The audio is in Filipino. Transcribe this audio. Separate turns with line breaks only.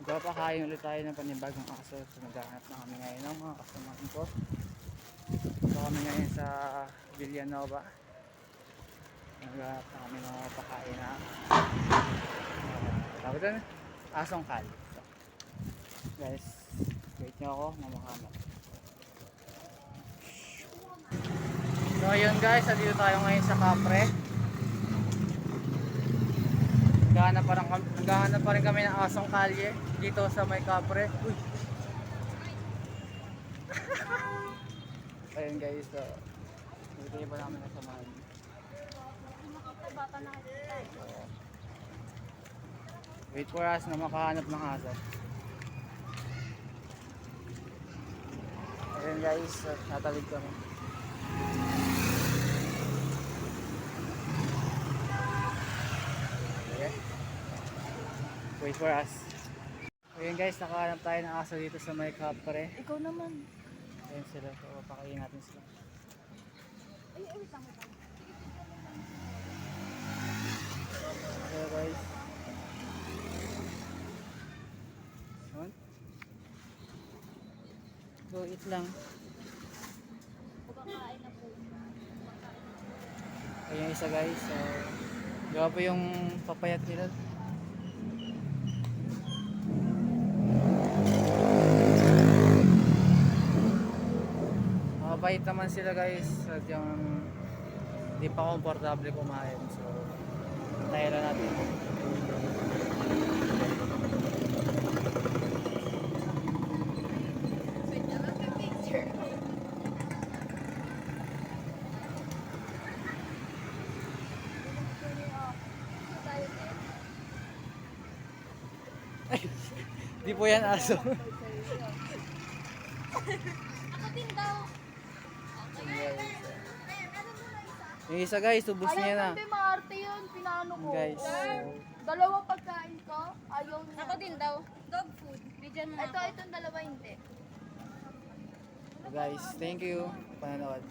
Magpapakain ulit tayo ng panibagong aso. So naghahanap na kami ngayon ng mga kasamahan ko. So kami ngayon sa Villanueva. Naghahanap na kami ng mga pakain na tawag doon, asong kali. So, guys, wait nyo ako na makahanap. So ayun guys, dito tayo ngayon sa Capre. Naghahanap pa rin kami ng asong kalye dito sa may Capre. Uy. Ayun guys, so dito pa namin nasamahan. Wait for us na makahanap ng aso. Ayun guys, so, natalig kami. Okay. Wait for us. Ayun guys, nakahanap tayo ng aso dito sa may Capre.
Ikaw naman.
Ayun sila, so papakain natin sila.
Ay, wait lang.
Okay guys. Ayun. Go eat lang.
Pagkakain na po.
Ayun yung isa guys, so gawa po yung papayat nila. Mabait naman sila guys, at yung hindi pa komportable kumain, so tayo lang natin.
Wait lang, mag-picture.
Di po yan aso.
Ako din daw.
Yung isa guys, ubos niya na.
Ayaw hindi maarte yun, pinano ko.
Guys,
Dalawang pagkain ko, ayaw niya.
Ako din daw. Dog food. Bigyan mo
Ito, itong dalawa hindi.
guys, thank you. Pananood.